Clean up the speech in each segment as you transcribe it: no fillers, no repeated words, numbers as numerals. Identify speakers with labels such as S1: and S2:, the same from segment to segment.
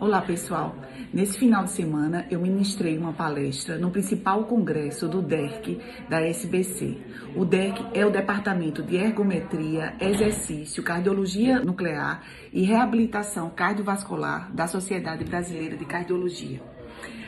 S1: Olá pessoal, nesse final de semana eu ministrei uma palestra no principal congresso do DERC da SBC. O DERC é o Departamento de Ergometria, Exercício, Cardiologia Nuclear e Reabilitação Cardiovascular da Sociedade Brasileira de Cardiologia.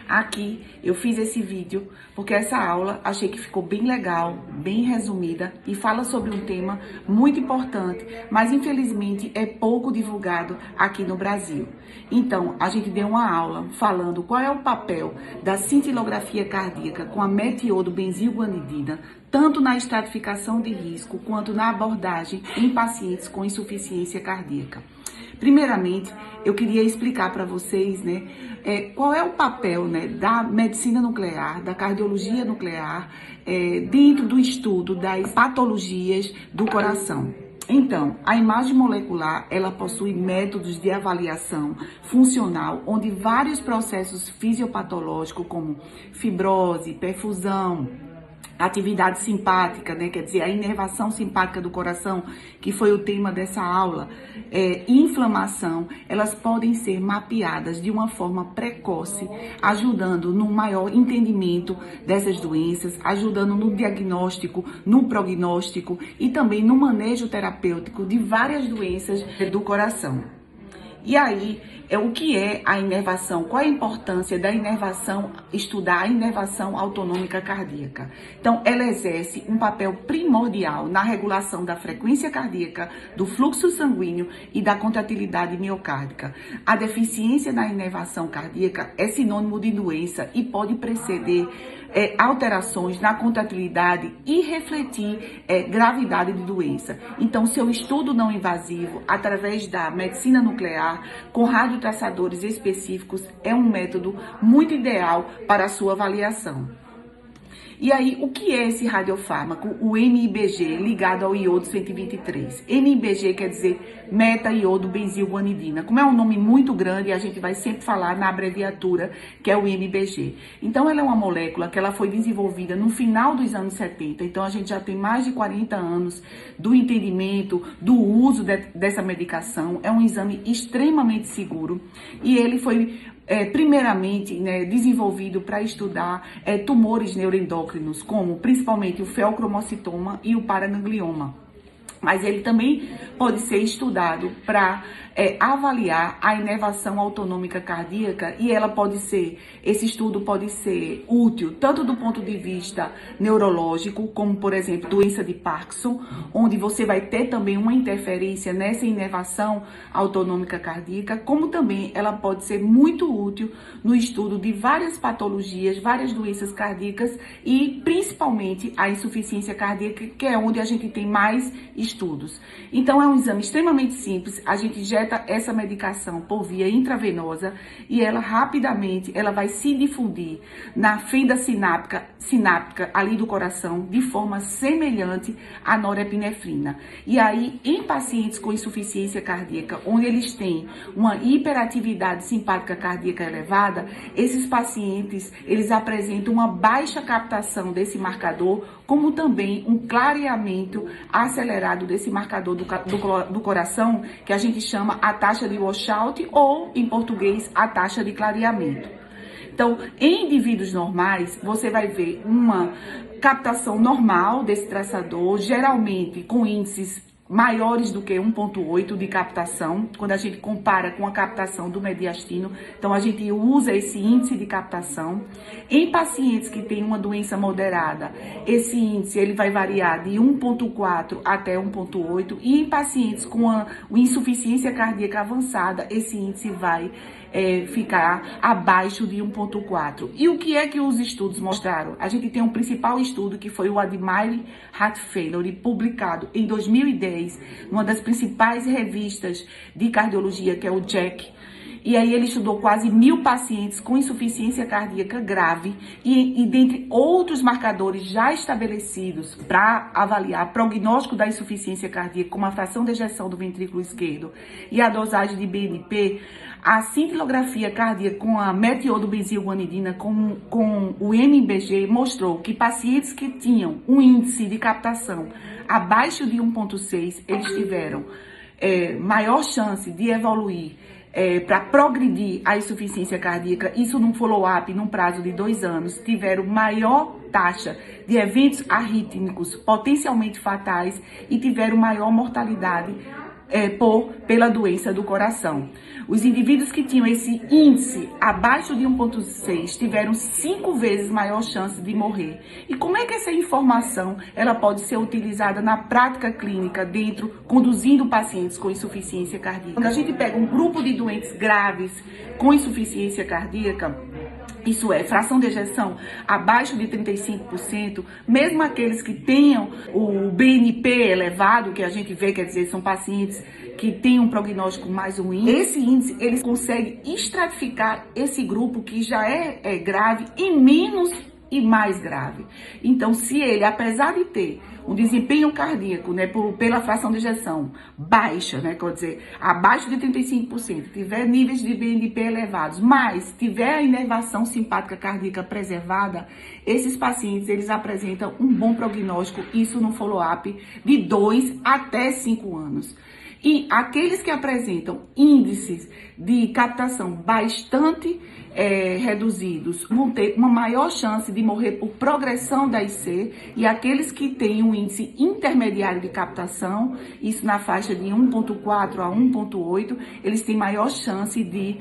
S1: Aqui eu fiz esse vídeo porque essa aula achei que ficou bem legal, bem resumida e fala sobre um tema muito importante, mas infelizmente é pouco divulgado aqui no Brasil. Então, a gente deu uma aula falando qual é o papel da cintilografia cardíaca com a metiodobenzilguanidina, tanto na estratificação de risco quanto na abordagem em pacientes com insuficiência cardíaca. Primeiramente, eu queria explicar para vocês, qual é o papel, da medicina nuclear, da cardiologia nuclear, dentro do estudo das patologias do coração. Então, a imagem molecular, ela possui métodos de avaliação funcional, onde vários processos fisiopatológicos, como fibrose, perfusão, atividade simpática, quer dizer, a inervação simpática do coração, que foi o tema dessa aula, inflamação, elas podem ser mapeadas de uma forma precoce, ajudando no maior entendimento dessas doenças, ajudando no diagnóstico, no prognóstico e também no manejo terapêutico de várias doenças do coração. E aí, o que é a inervação? Qual a importância da inervação, estudar a inervação autonômica cardíaca? Então, ela exerce um papel primordial na regulação da frequência cardíaca, do fluxo sanguíneo e da contratilidade miocárdica. A deficiência na inervação cardíaca é sinônimo de doença e pode preceder alterações na contratilidade e refletir gravidade de doença. Então, seu estudo não invasivo, através da medicina nuclear, com radiotraçadores específicos, é um método muito ideal para a sua avaliação. E aí, o que é esse radiofármaco? O MIBG, ligado ao iodo 123. MIBG quer dizer meta-iodo-benzilguanidina. Como é um nome muito grande, a gente vai sempre falar na abreviatura, que é o MIBG. Então, ela é uma molécula que ela foi desenvolvida no final dos anos 70. Então, a gente já tem mais de 40 anos do entendimento, do uso dessa medicação. É um exame extremamente seguro. E ele foi primeiramente desenvolvido para estudar tumores neuroendócrinos, como principalmente o feocromocitoma e o paraganglioma. Mas ele também pode ser estudado para avaliar a inervação autonômica cardíaca e esse estudo pode ser útil tanto do ponto de vista neurológico, como por exemplo doença de Parkinson, onde você vai ter também uma interferência nessa inervação autonômica cardíaca, como também ela pode ser muito útil no estudo de várias patologias, várias doenças cardíacas e principalmente a insuficiência cardíaca, que é onde a gente tem mais estudos. Então é um exame extremamente simples, a gente injeta essa medicação por via intravenosa e ela rapidamente vai se difundir na fenda sináptica ali do coração de forma semelhante à norepinefrina. E aí, em pacientes com insuficiência cardíaca, onde eles têm uma hiperatividade simpática cardíaca elevada, esses pacientes, eles apresentam uma baixa captação desse marcador, como também um clareamento acelerado desse marcador do coração, que a gente chama a taxa de washout ou, em português, a taxa de clareamento. Então, em indivíduos normais, você vai ver uma captação normal desse traçador, geralmente com índices maiores do que 1,8 de captação, quando a gente compara com a captação do mediastino. Então, a gente usa esse índice de captação. Em pacientes que têm uma doença moderada, esse índice ele vai variar de 1,4 até 1,8. E em pacientes com a insuficiência cardíaca avançada, esse índice vai ficar abaixo de 1,4. E o que é que os estudos mostraram? A gente tem um principal estudo que foi o Admire Heart Failure, publicado em 2010, numa das principais revistas de cardiologia, que é o JACC. E aí ele estudou quase 1.000 pacientes com insuficiência cardíaca grave e dentre outros marcadores já estabelecidos para avaliar prognóstico da insuficiência cardíaca, como a fração de ejeção do ventrículo esquerdo e a dosagem de BNP, a cintilografia cardíaca com a metiodobenzilguanidina, com o MIBG, mostrou que pacientes que tinham um índice de captação abaixo de 1,6, eles tiveram maior chance de evoluir para progredir a insuficiência cardíaca, isso num follow-up, num prazo de 2 anos, tiveram maior taxa de eventos arrítmicos potencialmente fatais e tiveram maior mortalidade pela doença do coração. Os indivíduos que tinham esse índice abaixo de 1,6 tiveram 5 vezes maior chance de morrer. E como é que essa informação ela pode ser utilizada na prática clínica conduzindo pacientes com insuficiência cardíaca? Quando a gente pega um grupo de doentes graves com insuficiência cardíaca, isso é, fração de ejeção abaixo de 35%, mesmo aqueles que tenham o BNP elevado, que a gente vê, quer dizer, são pacientes que têm um prognóstico mais ruim, esse índice, eles conseguem estratificar esse grupo que já é grave em menos e mais grave. Então, se ele, apesar de ter um desempenho cardíaco, né, pela fração de ejeção baixa, né, quer dizer, abaixo de 35%, tiver níveis de BNP elevados, mas tiver a inervação simpática cardíaca preservada, esses pacientes, eles apresentam um bom prognóstico, isso no follow-up de 2 até 5 anos. E aqueles que apresentam índices de captação bastante reduzidos vão ter uma maior chance de morrer por progressão da IC, e aqueles que têm um índice intermediário de captação, isso na faixa de 1,4 a 1,8, eles têm maior chance de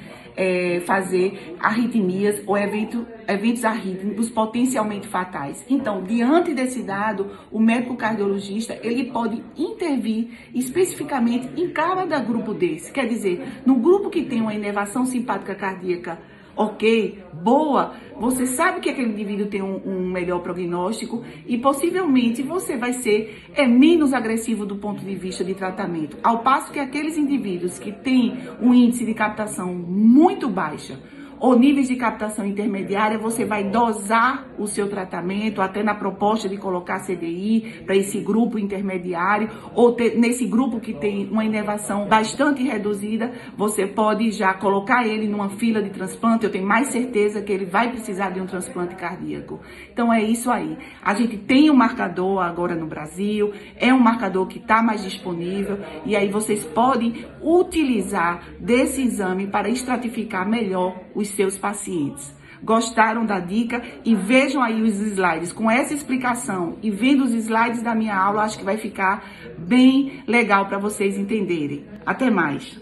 S1: fazer arritmias ou eventos arrítmicos potencialmente fatais. Então, diante desse dado, o médico cardiologista ele pode intervir especificamente em cada grupo desse. Quer dizer, no grupo que tem uma inervação simpática cardíaca ok, boa, você sabe que aquele indivíduo tem um melhor prognóstico e possivelmente você vai ser menos agressivo do ponto de vista de tratamento. Ao passo que aqueles indivíduos que têm um índice de captação muito baixa ou níveis de captação intermediária, você vai dosar o seu tratamento, até na proposta de colocar CDI para esse grupo intermediário, ou nesse grupo que tem uma inervação bastante reduzida, você pode já colocar ele numa fila de transplante, eu tenho mais certeza que ele vai precisar de um transplante cardíaco. Então é isso aí. A gente tem um marcador agora no Brasil, é um marcador que está mais disponível, e aí vocês podem utilizar desse exame para estratificar melhor os seus pacientes. Gostaram da dica? E vejam aí os slides. Com essa explicação e vendo os slides da minha aula, acho que vai ficar bem legal para vocês entenderem. Até mais!